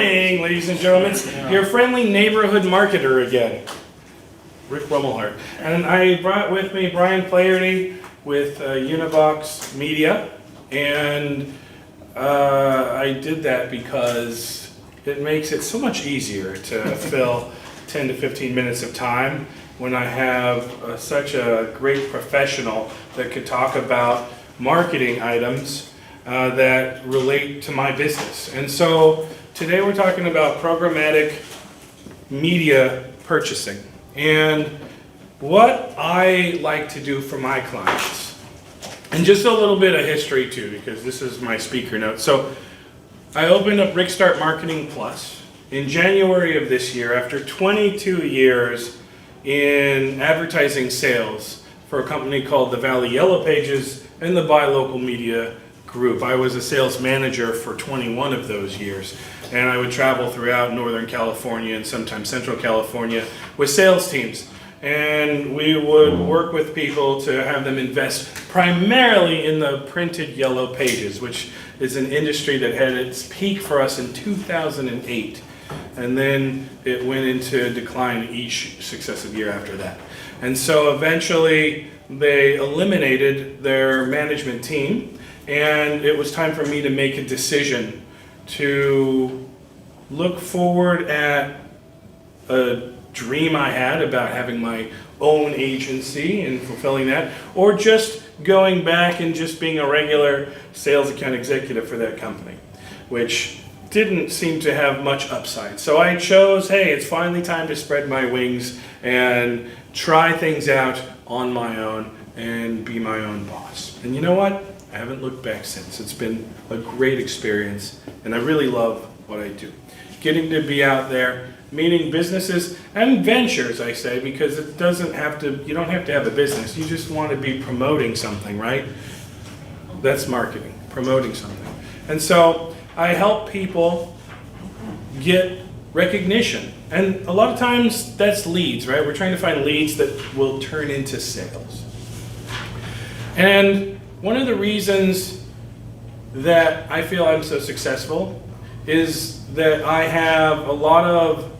morning, ladies and gentlemen. It's your friendly neighborhood marketer again, Rick Rummelhart. And I brought with me Bryan Flaherty with Univox Media. And I did that because it makes it so much easier to fill 10 to 15 minutes of time when I have such a great professional that could talk about marketing items that relate to my business. And so today we're talking about programmatic media purchasing and what I like to do for my clients. And just a little bit of history too, because this is my speaker note. So I opened up Rickstart Marketing Plus in January of this year after 22 years in advertising sales for a company called the Valley Yellow Pages and the Buy Local Media Group. I was a sales manager for 21 of those years, and I would travel throughout Northern California and sometimes Central California with sales teams. And we would work with people to have them invest primarily in the printed yellow pages, which is an industry that had its peak for us in 2008. And then it went into decline each successive year after that. And so eventually they eliminated their management team, and it was time for me to make a decision to look forward at a dream I had about having my own agency and fulfilling that, or just going back and just being a regular sales account executive for that company, which didn't seem to have much upside. So I chose, hey, it's finally time to spread my wings and try things out on my own and be my own boss. And you know what? I haven't looked back since. It's been a great experience, and I really love what I do. Getting to be out there, meeting businesses and ventures, I say, because it doesn't have to, you don't have to have a business. You just want to be promoting something, right? That's marketing, promoting something. And so I help people get recognition. And a lot of times that's leads, right? We're trying to find leads that will turn into sales. And one of the reasons that I feel I'm so successful is that I have a lot of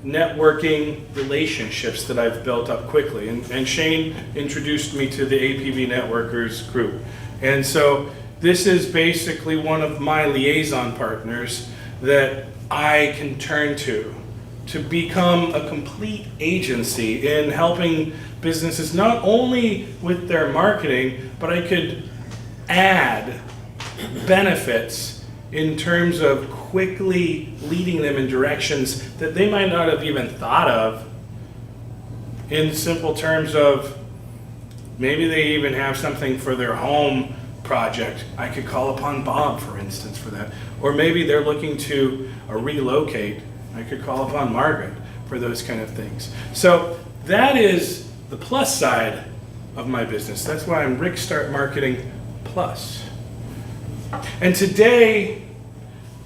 networking relationships that I've built up quickly. And Shane introduced me to the APB Networkers group. And so this is basically one of my liaison partners that I can turn to become a complete agency in helping businesses not only with their marketing, but I could add benefits in terms of quickly leading them in directions that they might not have even thought of, in simple terms of maybe they even have something for their home project. I could call upon Bob, for instance, for that. Or maybe they're looking to relocate. I could call upon Margaret for those kind of things. So that is the plus side of my business. That's why I'm Rickstart Marketing Plus. And today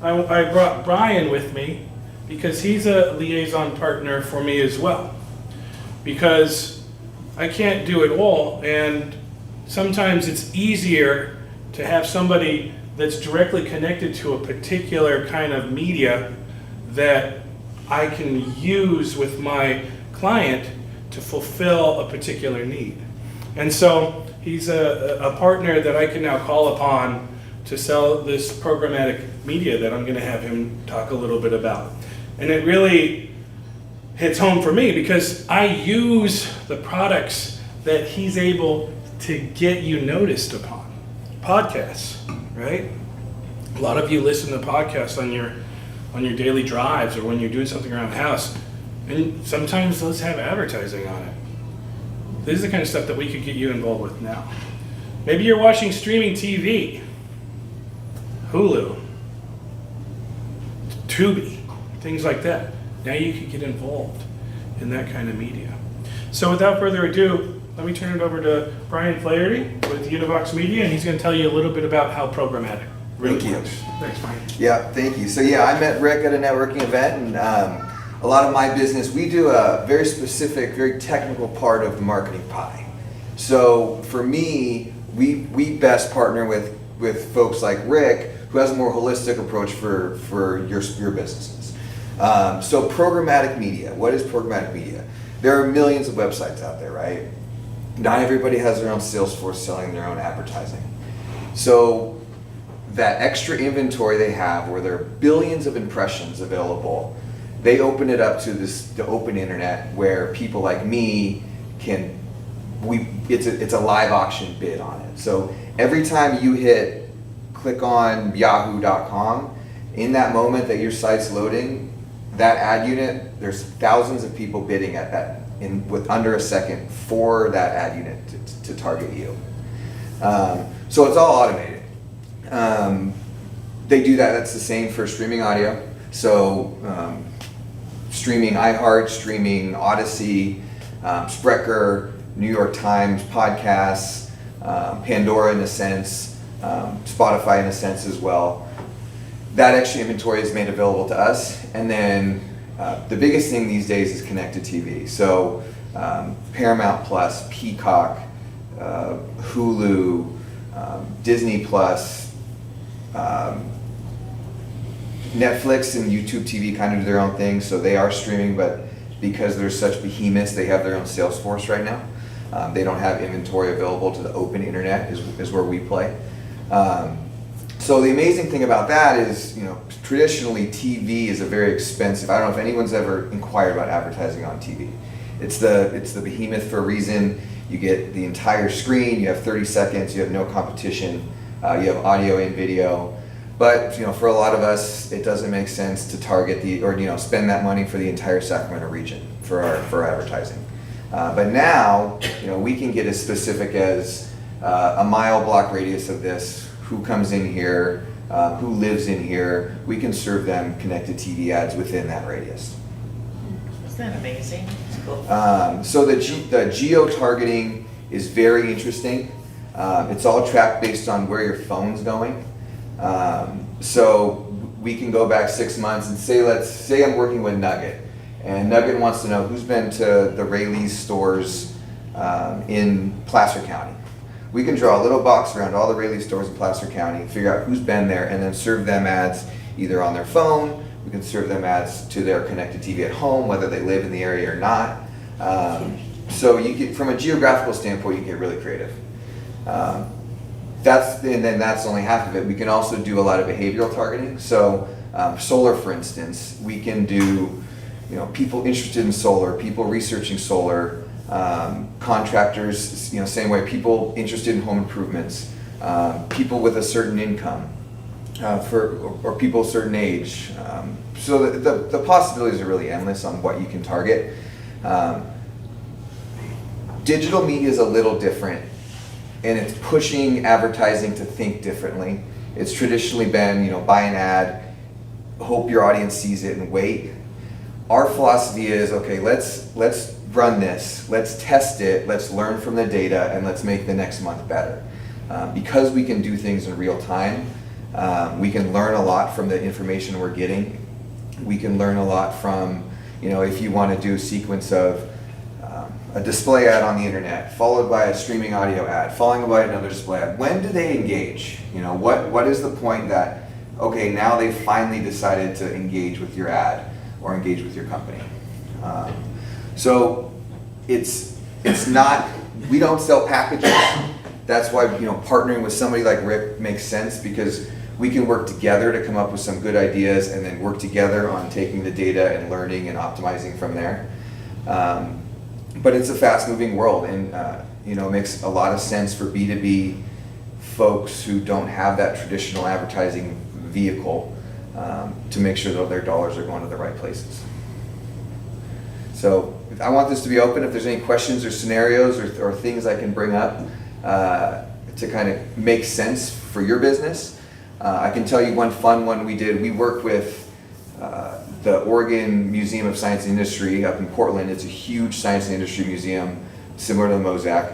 I brought Bryan with me because he's a liaison partner for me as well. Because I can't do it all, and sometimes it's easier to have somebody that's directly connected to a particular kind of media that I can use with my client to fulfill a particular need. And so he's a partner that I can now call upon to sell this programmatic media that I'm going to have him talk a little bit about. And it really hits home for me because I use the products that he's able to get you noticed upon. Podcasts, right? A lot of you listen to podcasts on your daily drives or when you're doing something around the house, and sometimes those have advertising on it. This is the kind of stuff that we could get you involved with now. Maybe you're watching streaming TV, Hulu, Tubi, things like that. Now you can get involved in that kind of media. So without further ado, let me turn it over to Bryan Flaherty with Univox Media, and he's going to tell you a little bit about how programmatic really works. Thanks, Bryan. Yeah, thank you. So yeah, I met Rick at a networking event, and a lot of my business, we do a very specific, very technical part of the marketing pie. So for me, we best partner with folks like Rick, who has a more holistic approach for your businesses. So programmatic media, what is programmatic media? There are millions of websites out there, right? Not everybody has their own sales force selling their own advertising. So that extra inventory they have, where there are billions of impressions available, they open it up to the open internet where people like me can, it's a live auction bid on it. So every time you click on yahoo.com, in that moment that your site's loading, that ad unit, there's thousands of people bidding at that with under a second for that ad unit to target you. So it's all automated. They do that, that's the same for streaming audio. So streaming iHeart, streaming Odyssey, Sprecher, New York Times, podcasts, Pandora in a sense, Spotify in a sense as well. That extra inventory is made available to us. And then the biggest thing these days is connected TV. So Paramount Plus, Peacock, Hulu, Disney Plus, Netflix and YouTube TV kind of do their own thing, so they are streaming, but because they're such behemoths, they have their own sales force right now. They don't have inventory available to the open internet, is where we play. So the amazing thing about that is, traditionally TV is a very expensive, I don't know if anyone's ever inquired about advertising on TV. It's the behemoth for a reason. You get the entire screen, you have 30 seconds, you have no competition, you have audio and video. But for a lot of us, it doesn't make sense to target spend that money for the entire Sacramento region for advertising. But now, we can get as specific as a mile block radius of this, who comes in here, who lives in here. We can serve them connected TV ads within that radius. Isn't that amazing? Cool. So the geo-targeting is very interesting. It's all tracked based on where your phone's going. So we can go back 6 months and say I'm working with Nugget, and Nugget wants to know who's been to the Rayleigh's stores in Placer County. We can draw a little box around all the Rayleigh stores in Placer County, figure out who's been there, and then serve them ads either on their phone. We can serve them ads to their connected TV at home, whether they live in the area or not. So you get, from a geographical standpoint, you get really creative. And then that's only half of it. We can also do a lot of behavioral targeting. So solar, for instance, we can do, people interested in solar, people researching solar, contractors, same way, people interested in home improvements, people with a certain income, or people a certain age. So the possibilities are really endless on what you can target. Digital media is a little different, and it's pushing advertising to think differently. It's traditionally been, buy an ad, hope your audience sees it, and wait. Our philosophy is, okay, let's run this, let's test it, let's learn from the data, and let's make the next month better. Because we can do things in real time, we can learn a lot from the information we're getting. We can learn a lot from, if you want to do a sequence of a display ad on the internet, followed by a streaming audio ad, followed by another display ad. When do they engage? What is the point that, okay, now they've finally decided to engage with your ad or engage with your company? So it's not, we don't sell packages. That's why partnering with somebody like Rick makes sense, because we can work together to come up with some good ideas and then work together on taking the data and learning and optimizing from there. But it's a fast-moving world, and it makes a lot of sense for B2B folks who don't have that traditional advertising vehicle to make sure that their dollars are going to the right places. So I want this to be open. If there's any questions or scenarios or things I can bring up to kind of make sense for your business. I can tell you one fun one we did. We worked with the Oregon Museum of Science and Industry up in Portland. It's a huge science and industry museum, similar to the Mosaic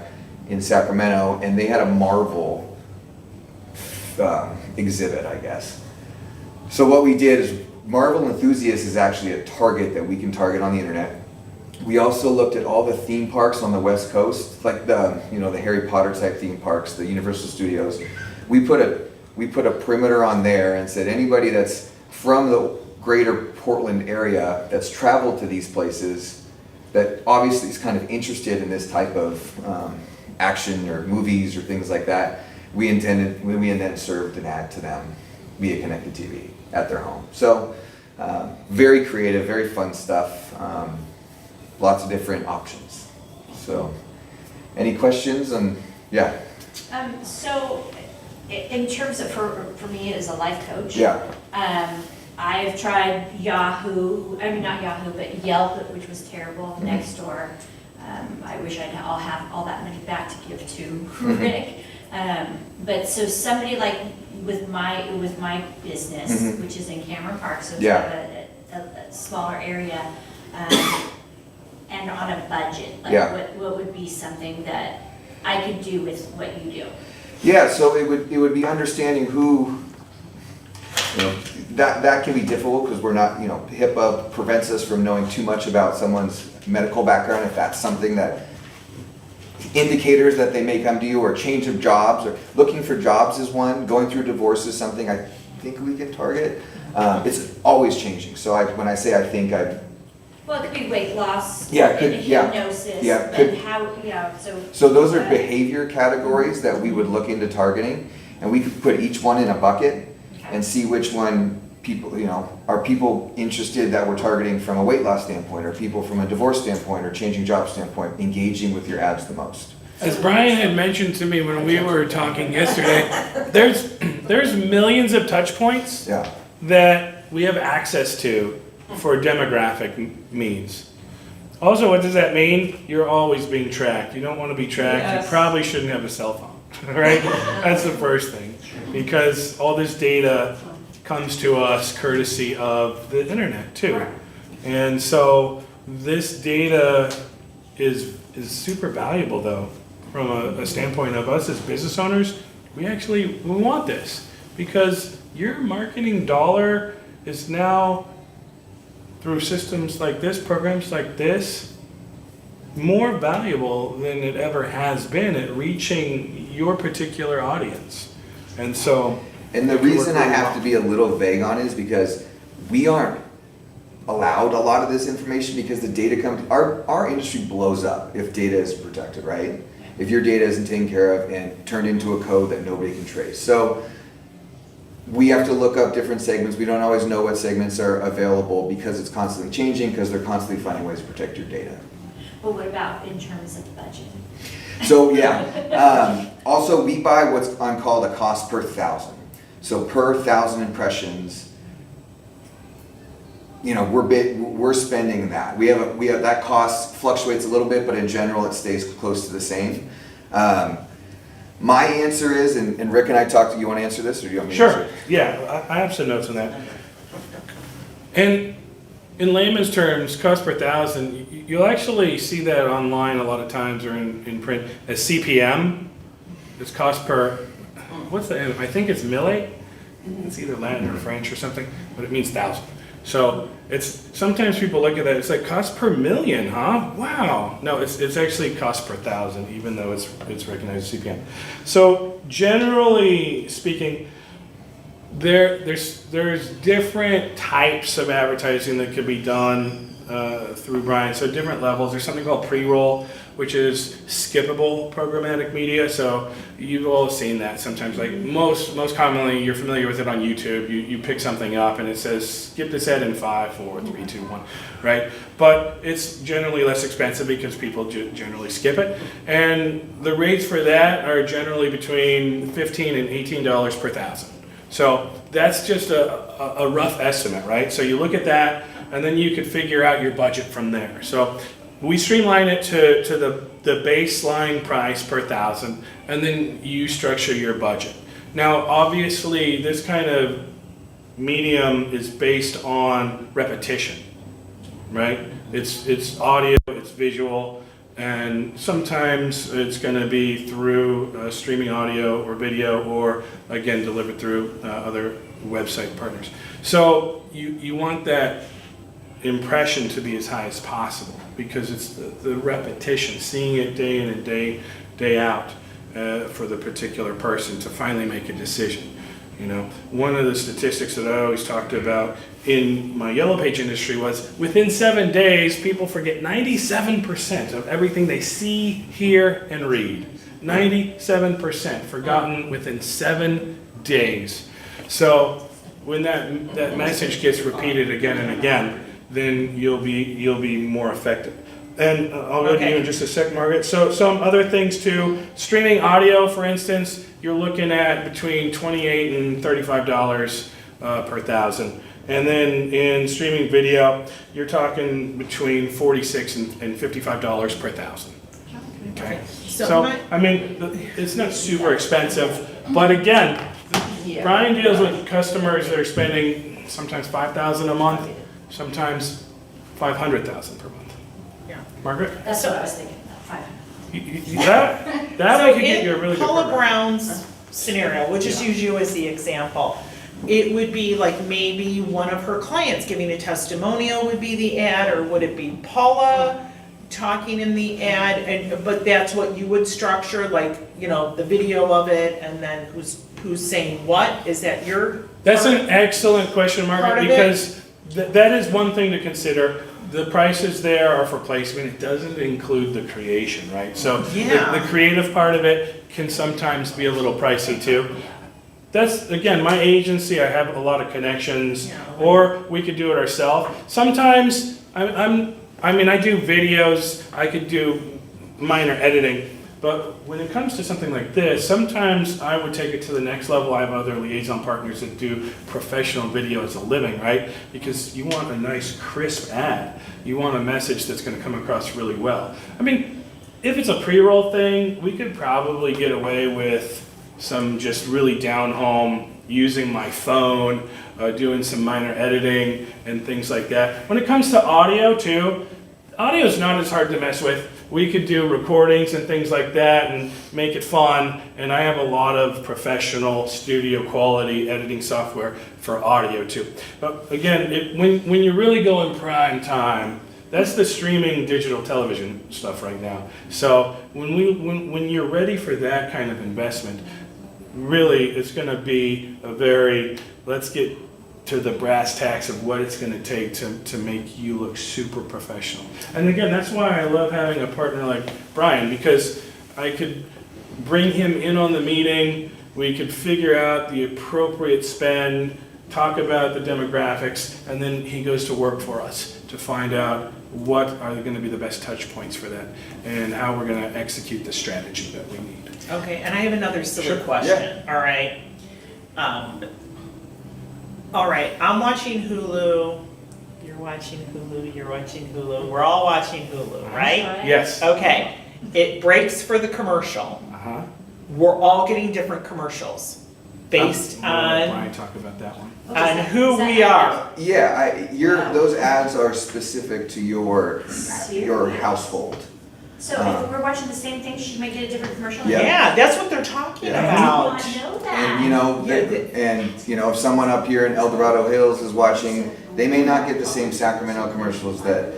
in Sacramento, and they had a Marvel exhibit, I guess. So what we did is, Marvel enthusiasts is actually a target that we can target on the internet. We also looked at all the theme parks on the West Coast, like the Harry Potter type theme parks, the Universal Studios. We put a perimeter on there and said anybody that's from greater Portland area that's traveled to these places that obviously is kind of interested in this type of action or movies or things like that. We then served an ad to them via connected TV at their home. So very creative, very fun stuff. Lots of different options. So any questions? Yeah. So in terms of, for me as a life coach, Yeah. I've tried Yahoo, I mean not Yahoo, but Yelp, which was terrible, Nextdoor. I wish I'd have all that money back to give to Rick. But so somebody like with my business, which is in Cameron Park, so it's kind of a smaller area, and on a budget, like what would be something that I could do with what you do? Yeah, so it would be understanding who, that can be difficult because we're not, HIPAA prevents us from knowing too much about someone's medical background if that's something that indicators that they may come to you, or change of jobs, or looking for jobs is one. Going through divorce is something I think we can target. It's always changing. So when I say I think, Well, it could be weight loss, Yeah, it could- and yeah. hypnosis, Yeah, and could- how, so those are behavior categories that we would look into targeting, and we could put each one in a bucket and see which one people, are people interested that we're targeting from a weight loss standpoint, or people from a divorce standpoint, or changing job standpoint, engaging with your ads the most. As Bryan had mentioned to me when we were talking yesterday, there's millions of touch points Yeah. that we have access to for demographic means. Also, what does that mean? You're always being tracked. You don't want to be tracked. Yes. You probably shouldn't have a cell phone, right? That's the first thing, because all this data comes to us courtesy of the internet too. And so this data is super valuable though, from a standpoint of us as business owners. We want this because your marketing dollar is now, through systems like this, programs like this, more valuable than it ever has been at reaching your particular audience. And so, And the reason I have to be a little vague on it is because we aren't allowed a lot of this information, because the data comes, our industry blows up if data is protected, right? If your data isn't taken care of and turned into a code that nobody can trace. So we have to look up different segments. We don't always know what segments are available because it's constantly changing, because they're constantly finding ways to protect your data. well, what about in terms of budget? So yeah, also we buy what's called a cost per thousand. So per 1,000 impressions, we're spending that. We have that cost fluctuates a little bit, but in general it stays close to the same. My answer is, and Rick and I talked to you, want to answer this, or do you want me to answer sure, it? yeah, I have some notes on that. And in layman's terms, cost per thousand, you'll actually see that online a lot of times, or in print as CPM. It's cost per, what's the, I think it's milli. It's either Latin or French or something, but it means thousand. So it's, sometimes people look at that, it's like cost per million, huh? Wow. No, it's actually cost per thousand, even though it's recognized as CPM. So generally speaking, there's different types of advertising that could be done through Bryan. So different levels. There's something called pre-roll, which is skippable programmatic media. So you've all seen that sometimes. Like most commonly, you're familiar with it on YouTube. You pick something up and it says skip this ad in 5, 4, 3, 2, 1, right? But it's generally less expensive because people generally skip it. And the rates for that are generally between $15 and $18 per thousand. So that's just a rough estimate, right? So you look at that, and then you could figure out your budget from there. So we streamline it to the baseline price per thousand, and then you structure your budget. Now, obviously, this kind of medium is based on repetition, right? It's audio, it's visual, and sometimes it's going to be through streaming audio or video, or again delivered through other website partners. So you want that impression to be as high as possible, because it's the repetition, seeing it day in and day out for the particular person to finally make a decision. You know, one of the statistics that I always talked about in my Yellow Page industry was within 7 days, people forget 97% of everything they see, hear, and read. 97% forgotten within 7 days. So when that message gets repeated again and again, then you'll be more effective. And I'll go to you in just a sec, Margaret. So some other things too. Streaming audio, for instance, you're looking at between $28 and $35 per thousand. And then in streaming video, you're talking between $46 and $55 per thousand. Okay. So I mean, it's not super expensive, but again, Bryan deals with customers that are spending sometimes $5,000 a month, sometimes $500,000 per month. Margaret? That's what I was thinking, 500. That I could get you a really good Paula program. Brown's scenario, we'll just use you as the example. It would be like maybe one of her clients giving a testimonial would be the ad, or would it be Paula talking in the ad? But that's what you would structure, like, you know, the video of it, and then who's saying what? Is that your? That's an excellent question, Part Margaret, of because that is one thing to consider. The prices there are for placement. It doesn't include the creation, right? So the creative part of it can sometimes be a little pricey too. That's, again, my agency, I have a lot of connections, or we could do it ourselves. Sometimes, I do videos, I could do minor editing, but when it comes to something like this, sometimes I would take it to the next level. I have other liaison partners that do professional video as a living, right? Because you want a nice, crisp ad. You want a message that's going to come across really well. I mean, if it's a pre-roll thing, we could probably get away with some just really down home, using my phone, doing some minor editing and things like that. When it comes to audio too, audio is not as hard to mess with. We could do recordings and things like that and make it fun. And I have a lot of professional studio quality editing software for audio too. But again, when you really go in prime time, that's the streaming digital television stuff right now. So when you're ready for that kind of investment, really it's going to be a very, let's get to the brass tacks of what it's going to take to make you look super professional. And again, that's why I love having a partner like Bryan, because I could bring him in on the meeting, we could figure out the appropriate spend, talk about the demographics, and then he goes to work for us to find out what are going to be the best touch points for that and how we're going to execute the strategy that we need. Okay, and I have another silly question. All right. All right, I'm watching Hulu, you're watching Hulu, you're watching Hulu, we're all watching Hulu, right? Yes. Okay, it breaks for the commercial. Uh-huh. We're all getting different commercials based on Bryan talk about that one. who we are. Yeah, those ads are specific to your household. So if we're watching the same thing, she might get a different commercial? Yeah. Yeah, that's what they're talking Yeah. about. I know that. And if someone up here in El Dorado Hills is watching, they may not get the same Sacramento commercials that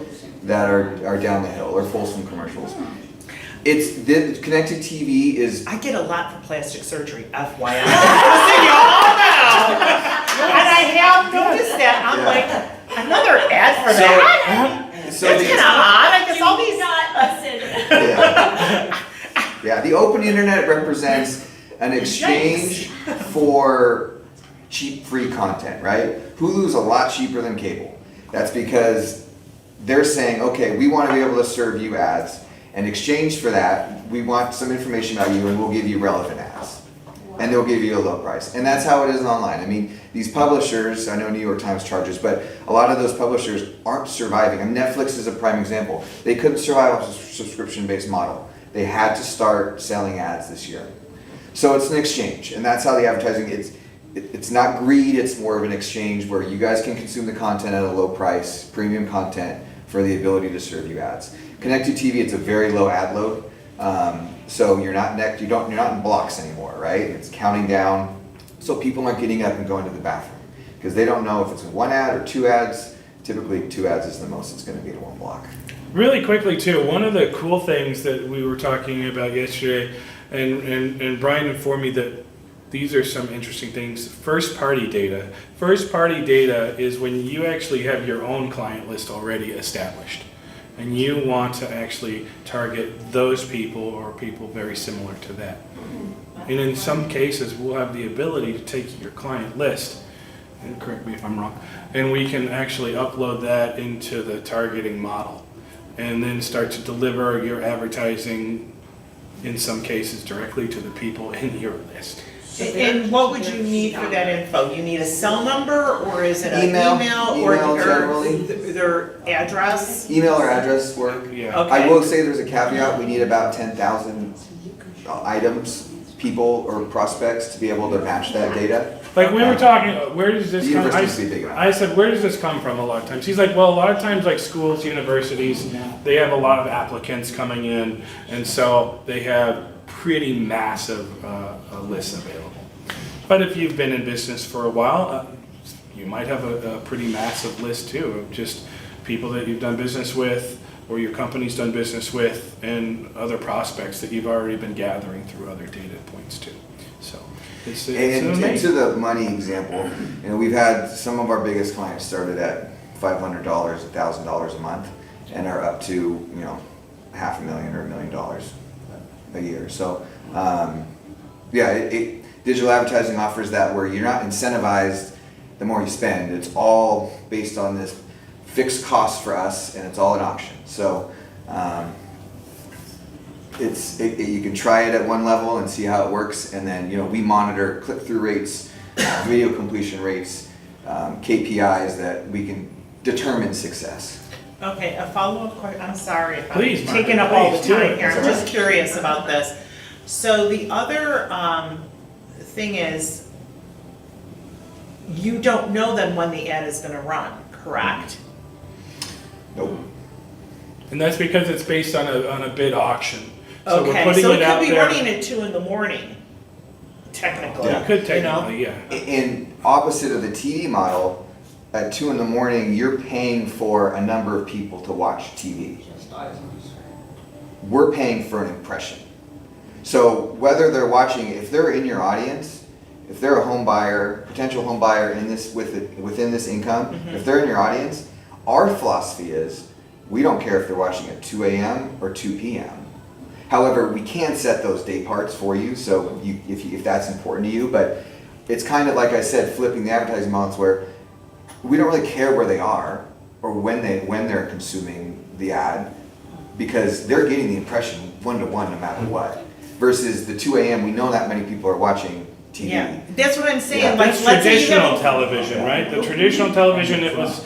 are down the hill, or Folsom commercials. It's the connected TV is. I get a lot for plastic surgery, FYI. So you all know. And I have noticed that. I'm like, another ad for that? So That's kind of odd. I guess all these. Yeah, the open internet represents an exchange for cheap free content, right? Hulu's a lot cheaper than cable. That's because they're saying, okay, we want to be able to serve you ads. In exchange for that, we want some information about you and we'll give you relevant ads. And they'll give you a low price. And that's how it is online. I mean, these publishers, I know New York Times charges, but a lot of those publishers aren't surviving. I mean, Netflix is a prime example. They couldn't survive off a subscription-based model. They had to start selling ads this year. So it's an exchange, and that's how the advertising, it's not greed, it's more of an exchange where you guys can consume the content at a low price, premium content, for the ability to serve you ads. Connected TV, it's a very low ad load. So you're not in blocks anymore, right? It's counting down, so people aren't getting up and going to the bathroom because they don't know if it's one ad or two ads. Typically, 2 ads is the most it's going to be to one block. Really quickly too, one of the cool things that we were talking about yesterday, and Bryan informed me that these are some interesting things. First party data. First party data is when you actually have your own client list already established. And you want to actually target those people or people very similar to that. And in some cases, we'll have the ability to take your client list, and correct me if I'm wrong, and we can actually upload that into the targeting model and then start to deliver your advertising, in some cases, directly to the people in your list. And what would you need for that info? You need a cell number, or is it an Email. email, or Email generally. their address? Email or address work. Yeah. Okay. I will say there's a caveat, we need about 10,000 items, people or prospects to be able to match that data. Like we were talking, where does this The come? university's be big enough. I said, where does this come from a lot of times? He's like, well, a lot of times like schools, universities, they have a lot of applicants coming in, and so they have pretty massive lists available. But if you've been in business for a while, you might have a pretty massive list too of just people that you've done business with, or your company's done business with, and other prospects that you've already been gathering through other data points too. So it's And amazing. to the money example, we've had some of our biggest clients started at $500, $1,000 a month, and are up to $500,000 or $1 million a year. So digital advertising offers that where you're not incentivized the more you spend. It's all based on this fixed cost for us, and it's all an auction. So you can try it at one level and see how it works, and then we monitor click-through rates, video completion rates, KPIs that we can determine success. Okay, a follow-up question, I'm sorry if I'm Please, Mark, taking up all the please do time it. here, I'm just curious about this. So the other thing is, you don't know then when the ad is gonna run, correct? Nope. And that's because it's based on a bid auction. So we're Okay, putting so it it out could be there. running at 2 a.m, technically. It could you know? technically, yeah. In opposite of the TV model, at 2 a.m, you're paying for a number of people to watch TV. We're paying for an impression. So whether they're watching, if they're in your audience, if they're a home buyer, potential home buyer within this income, if they're in your audience, our philosophy is we don't care if they're watching at 2 a.m. or 2 p.m. However, we can set those day parts for you, so if that's important to you. But it's kind of like I said, flipping the advertising models where we don't really care where they are or when they're consuming the ad, because they're getting the impression 1-to-1 no matter what. Versus the 2 a.m. we know that many people are watching TV. Yeah, that's what I'm saying, Yeah. like, That's let's say you traditional have. television, right? The traditional television, it was,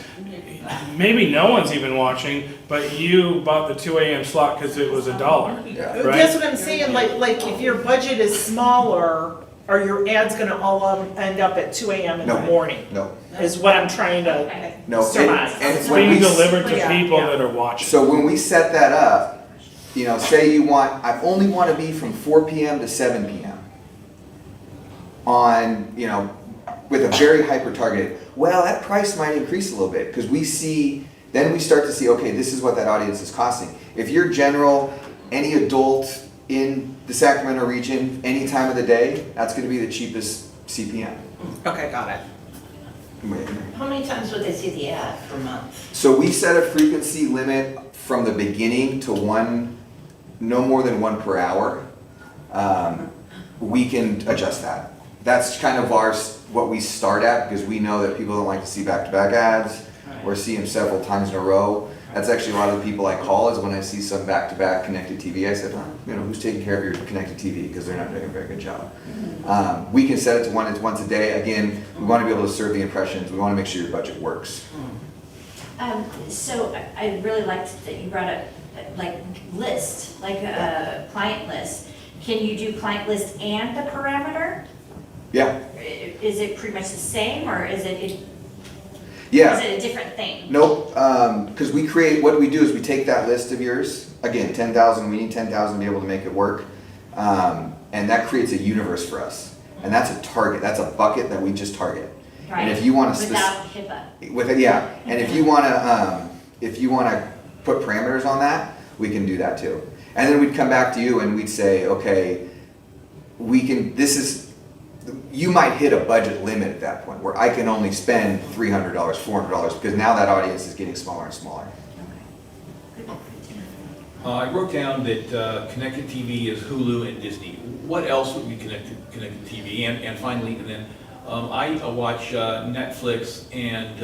maybe no one's even watching, but you bought the 2 a.m. slot because it was $1. Yeah. Right. That's what I'm saying, like if your budget is smaller, are your ads gonna all end up at 2 a.m. in the No. morning? No, Is what I'm trying to no. surmise. And It's when being we delivered to Yeah, people yeah. that are watching. So when we set that up, say I only want to be from 4 p.m. to 7 p.m. on, with a very hyper targeted. Well, that price might increase a little bit because then we start to see, okay, this is what that audience is costing. If you're general, any adult in the Sacramento region, any time of the day, that's going to be the cheapest CPM. Okay, got it. How many times would they see the ad per month? So we set a frequency limit from the beginning to no more than 1 per hour. We can adjust that. That's kind of what we start at, because we know that people don't like to see back-to-back ads or see them several times in a row. That's actually a lot of the people I call is when I see some back-to-back connected TV, I said, who's taking care of your connected TV, because they're not doing a very good job. We can set it to once a day. Again, we want to be able to serve the impressions. We want to make sure your budget works. So I really liked that you brought up list, like a client list. Can you do client list and the parameter? Yeah. Is it pretty much the same, or is it Yeah. is it a different thing? Nope, because what we do is we take that list of yours, again, 10,000, we need 10,000 to be able to make it work, and that creates a universe for us. And that's a target, that's a bucket that we just target. Right. And if you want to Without HIPAA. with it, yeah, and if you want to put parameters on that, we can do that too. And then we'd come back to you and we'd say, okay, you might hit a budget limit at that point where I can only spend $300, $400 because now that audience is getting smaller and smaller. I wrote down that connected TV is Hulu and Disney. What else would be connected TV? And finally, and then I watch Netflix and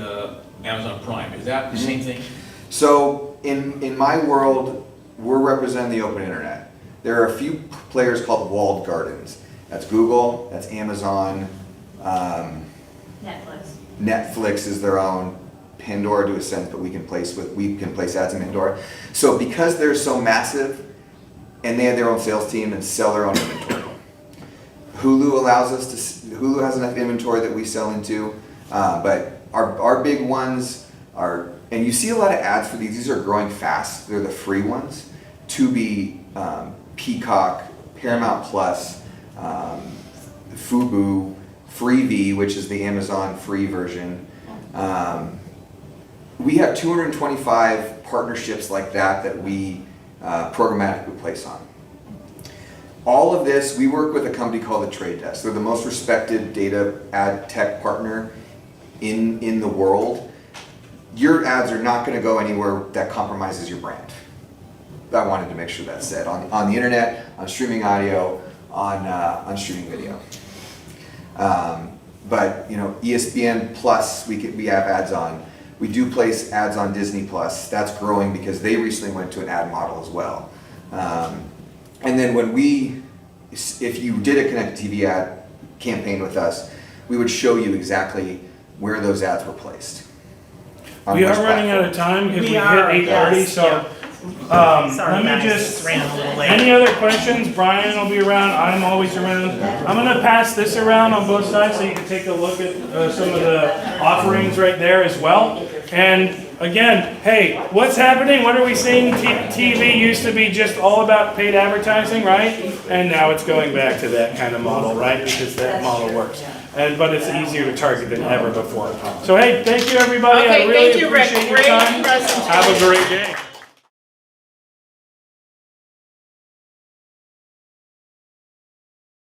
Amazon Prime. Is that the same thing? So in my world, we're representing the open internet. There are a few players called walled gardens. That's Google, that's Amazon, Netflix is their own, Pandora to a sense, but we can place ads in Pandora. So because they're so massive, and they have their own sales team and sell their own inventory. Hulu has enough inventory that we sell into, but our big ones are, and you see a lot of ads for these are growing fast, they're the free ones. Tubi, Peacock, Paramount Plus, Fubo, Freevee, which is the Amazon free version. We have 225 partnerships like that we programmatically place on. All of this, we work with a company called The Trade Desk. They're the most respected data ad tech partner in the world. Your ads are not going to go anywhere that compromises your brand. I wanted to make sure that's said on the internet, on streaming audio, on streaming video. But ESPN Plus, we have ads on. We do place ads on Disney Plus. That's growing because they recently went to an ad model as well. And then if you did a connected TV ad campaign with us, we would show you exactly where those ads were placed. We are running out of time because we hit 8:30, yes, so Sorry, let me guys, just, ran a little late. any other questions? Brian will be around, I'm always around. I'm gonna pass this around on both sides so you can take a look at some of the offerings right there as well. And again, hey, what's happening? What are we seeing? TV used to be just all about paid advertising, right? And now it's going back to that kind of model, right? Because that model works. But it's easier to target than ever before. So hey, thank you everybody. I Okay, really thank you, Rick. appreciate your Great time. presentation. Have a great day.